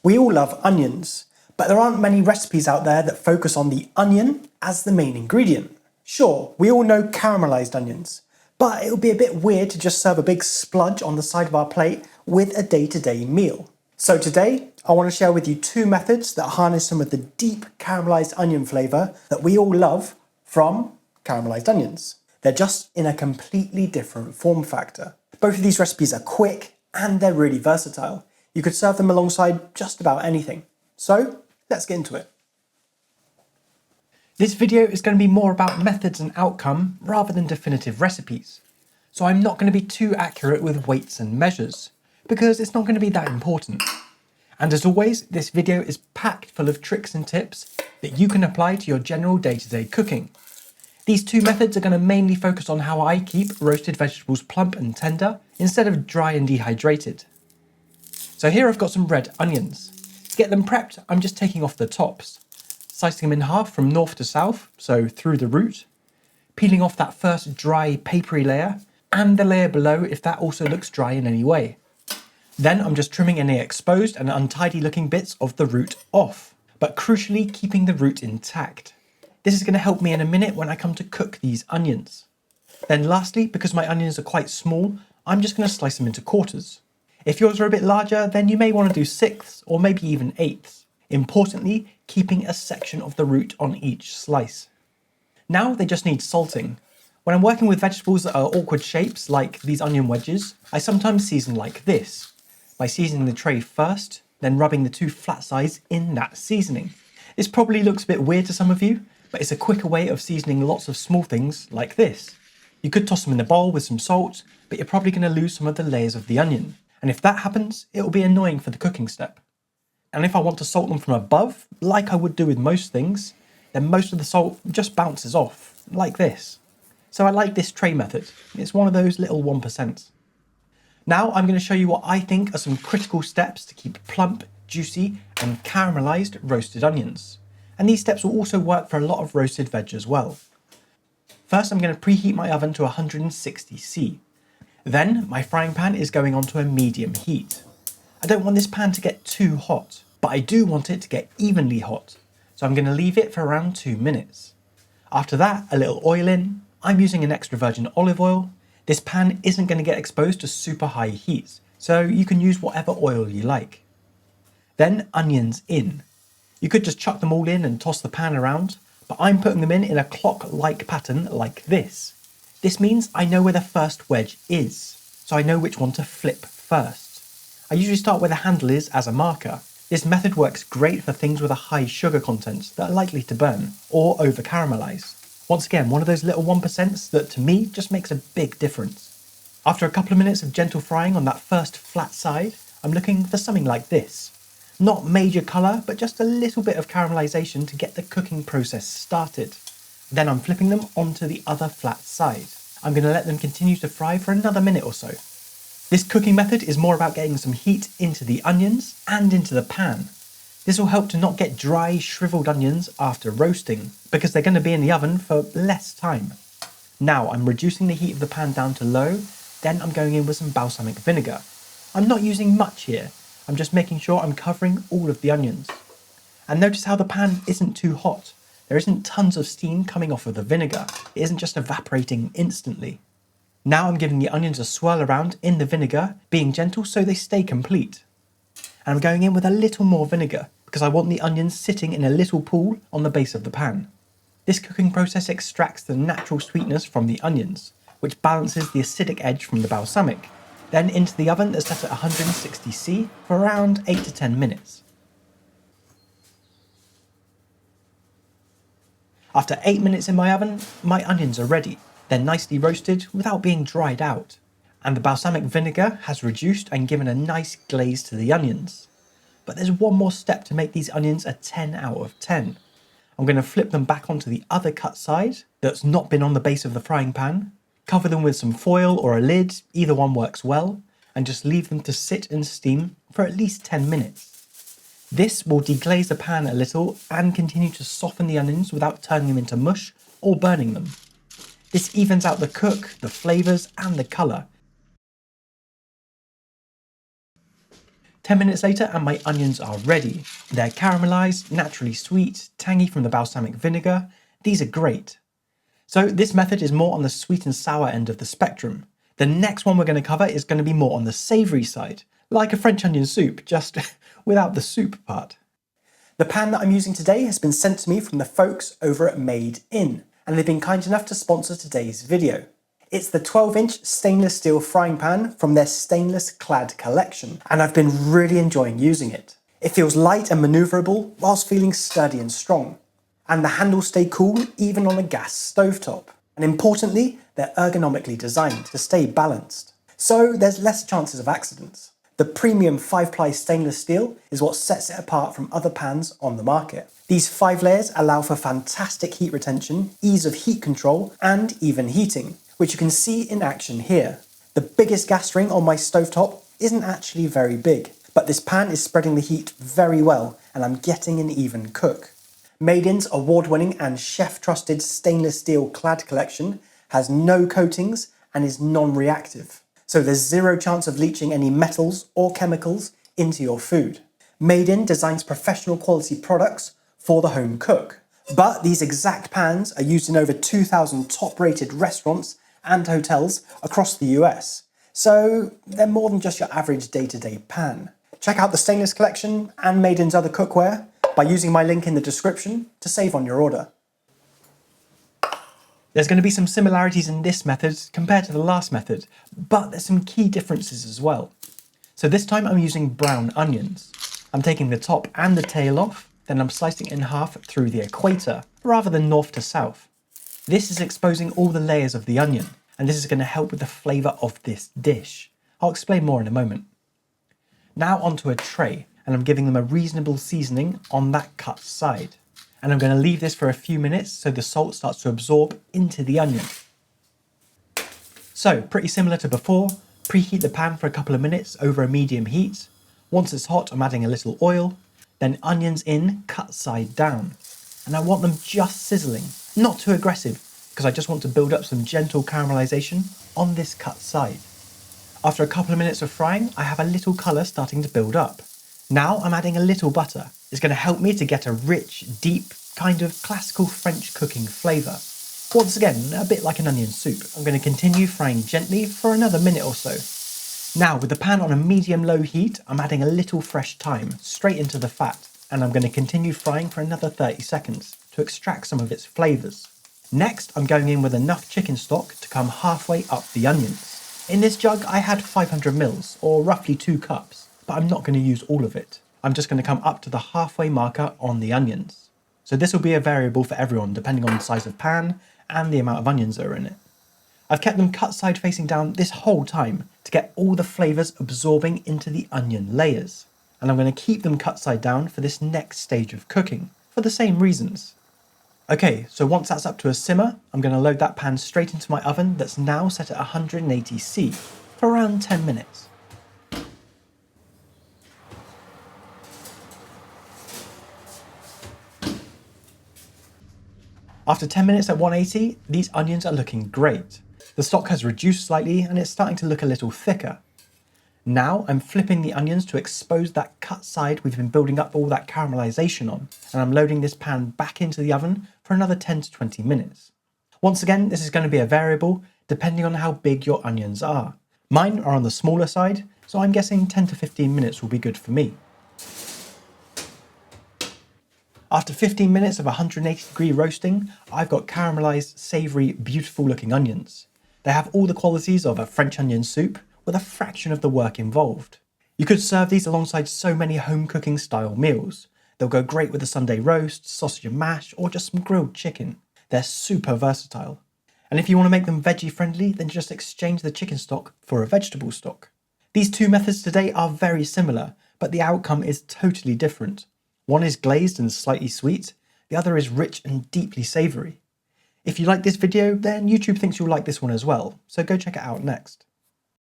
We all love onions, but there aren't many recipes out there that focus on the onion as the main ingredient. Sure, we all know caramelized onions, but it would be a bit weird to just serve a big spludge on the side of our plate with a day-to-day meal. So today, I want to share with you two methods that harness some of the deep caramelized onion flavor that we all love from caramelized onions. They're just in a completely different form factor. Both of these recipes are quick and they're really versatile. You could serve them alongside just about anything. So let's get into it. This video is going to be more about methods and outcome rather than definitive recipes. So I'm not going to be too accurate with weights and measures, because it's not going to be that important. And as always, this video is packed full of tricks and tips that you can apply to your general day-to-day cooking. These two methods are going to mainly focus on how I keep roasted vegetables plump and tender instead of dry and dehydrated. So here I've got some red onions. To get them prepped, I'm just taking off the tops, slicing them in half from north to south, so through the root, peeling off that first dry papery layer and the layer below if that also looks dry in any way. Then I'm just trimming any exposed and untidy looking bits of the root off, but crucially keeping the root intact. This is going to help me in a minute when I come to cook these onions. Then lastly, because my onions are quite small, I'm just going to slice them into quarters. If yours are a bit larger, then you may want to do sixths or maybe even eighths. Importantly, keeping a section of the root on each slice. Now they just need salting. When I'm working with vegetables that are awkward shapes, like these onion wedges, I sometimes season like this, by seasoning the tray first, then rubbing the two flat sides in that seasoning. This probably looks a bit weird to some of you, but it's a quicker way of seasoning lots of small things like this. You could toss them in the bowl with some salt, but you're probably going to lose some of the layers of the onion. And if that happens, it will be annoying for the cooking step. And if I want to salt them from above, like I would do with most things, then most of the salt just bounces off, like this. So I like this tray method. It's one of those little 1%. Now I'm going to show you what I think are some critical steps to keep plump, juicy and caramelized roasted onions. And these steps will also work for a lot of roasted veg as well. First, I'm going to preheat my oven to 160°C. Then my frying pan is going onto a medium heat. I don't want this pan to get too hot, but I do want it to get evenly hot. So I'm going to leave it for around 2 minutes. After that, a little oil in. I'm using an extra virgin olive oil. This pan isn't going to get exposed to super high heat, so you can use whatever oil you like. Then onions in. You could just chuck them all in and toss the pan around, but I'm putting them in a clock-like pattern like this. This means I know where the first wedge is, so I know which one to flip first. I usually start where the handle is as a marker. This method works great for things with a high sugar content that are likely to burn or over caramelize. Once again, one of those little 1% that to me just makes a big difference. After a couple of minutes of gentle frying on that first flat side, I'm looking for something like this. Not major colour, but just a little bit of caramelization to get the cooking process started. Then I'm flipping them onto the other flat side. I'm going to let them continue to fry for another minute or so. This cooking method is more about getting some heat into the onions and into the pan. This will help to not get dry, shriveled onions after roasting, because they're going to be in the oven for less time. Now I'm reducing the heat of the pan down to low, then I'm going in with some balsamic vinegar. I'm not using much here. I'm just making sure I'm covering all of the onions. And notice how the pan isn't too hot. There isn't tons of steam coming off of the vinegar. It isn't just evaporating instantly. Now I'm giving the onions a swirl around in the vinegar, being gentle so they stay complete. And I'm going in with a little more vinegar because I want the onions sitting in a little pool on the base of the pan. This cooking process extracts the natural sweetness from the onions, which balances the acidic edge from the balsamic. Then into the oven that's set at 160°C for around 8 to 10 minutes. After 8 minutes in my oven, my onions are ready. They're nicely roasted without being dried out. And the balsamic vinegar has reduced and given a nice glaze to the onions. But there's one more step to make these onions a 10 out of 10. I'm going to flip them back onto the other cut side that's not been on the base of the frying pan, cover them with some foil or a lid, either one works well, and just leave them to sit and steam for at least 10 minutes. This will deglaze the pan a little and continue to soften the onions without turning them into mush or burning them. This evens out the cook, the flavours and the colour. 10 minutes later and my onions are ready. They're caramelized, naturally sweet, tangy from the balsamic vinegar. These are great. So this method is more on the sweet and sour end of the spectrum. The next one we're going to cover is going to be more on the savoury side, like a French onion soup, just without the soup part. The pan that I'm using today has been sent to me from the folks over at Made In, and they've been kind enough to sponsor today's video. It's the 12-inch stainless steel frying pan from their stainless clad collection, and I've been really enjoying using it. It feels light and manoeuvrable whilst feeling sturdy and strong. And the handles stay cool even on a gas stovetop. And importantly, they're ergonomically designed to stay balanced. So there's less chances of accidents. The premium 5-ply stainless steel is what sets it apart from other pans on the market. These 5 layers allow for fantastic heat retention, ease of heat control, and even heating, which you can see in action here. The biggest gas ring on my stovetop isn't actually very big, but this pan is spreading the heat very well, and I'm getting an even cook. Made In's award-winning and chef-trusted stainless steel clad collection has no coatings and is non-reactive, so there's zero chance of leaching any metals or chemicals into your food. Made In designs professional quality products for the home cook, but these exact pans are used in over 2,000 top-rated restaurants and hotels across the US, so they're more than just your average day-to-day pan. Check out the stainless collection and Made In's other cookware by using my link in the description to save on your order. There's going to be some similarities in this method compared to the last method, but there's some key differences as well. So this time I'm using brown onions. I'm taking the top and the tail off, then I'm slicing it in half through the equator, rather than north to south. This is exposing all the layers of the onion, and this is going to help with the flavour of this dish. I'll explain more in a moment. Now onto a tray, and I'm giving them a reasonable seasoning on that cut side. And I'm going to leave this for a few minutes so the salt starts to absorb into the onion. So, pretty similar to before, preheat the pan for a couple of minutes over a medium heat. Once it's hot, I'm adding a little oil, then onions in, cut side down. And I want them just sizzling, not too aggressive, because I just want to build up some gentle caramelization on this cut side. After a couple of minutes of frying, I have a little colour starting to build up. Now I'm adding a little butter. It's going to help me to get a rich, deep, kind of classical French cooking flavour. Once again, a bit like an onion soup. I'm going to continue frying gently for another minute or so. Now, with the pan on a medium-low heat, I'm adding a little fresh thyme straight into the fat, and I'm going to continue frying for another 30 seconds to extract some of its flavours. Next, I'm going in with enough chicken stock to come halfway up the onions. In this jug, I had 500 mils, or roughly 2 cups. But I'm not going to use all of it. I'm just going to come up to the halfway marker on the onions. So this will be a variable for everyone depending on the size of pan and the amount of onions that are in it. I've kept them cut side facing down this whole time to get all the flavours absorbing into the onion layers. And I'm going to keep them cut side down for this next stage of cooking, for the same reasons. Okay, so once that's up to a simmer, I'm going to load that pan straight into my oven that's now set at 180°C for around 10 minutes. After 10 minutes at 180, these onions are looking great. The stock has reduced slightly and it's starting to look a little thicker. Now I'm flipping the onions to expose that cut side we've been building up all that caramelization on, and I'm loading this pan back into the oven for another 10 to 20 minutes. Once again, this is going to be a variable depending on how big your onions are. Mine are on the smaller side, so I'm guessing 10 to 15 minutes will be good for me. After 15 minutes of 180° roasting, I've got caramelized, savoury, beautiful looking onions. They have all the qualities of a French onion soup with a fraction of the work involved. You could serve these alongside so many home cooking style meals. They'll go great with a Sunday roast, sausage and mash, or just some grilled chicken. They're super versatile. And if you want to make them veggie friendly, then just exchange the chicken stock for a vegetable stock. These two methods today are very similar, but the outcome is totally different. One is glazed and slightly sweet, the other is rich and deeply savoury. If you like this video, then YouTube thinks you'll like this one as well, so go check it out next.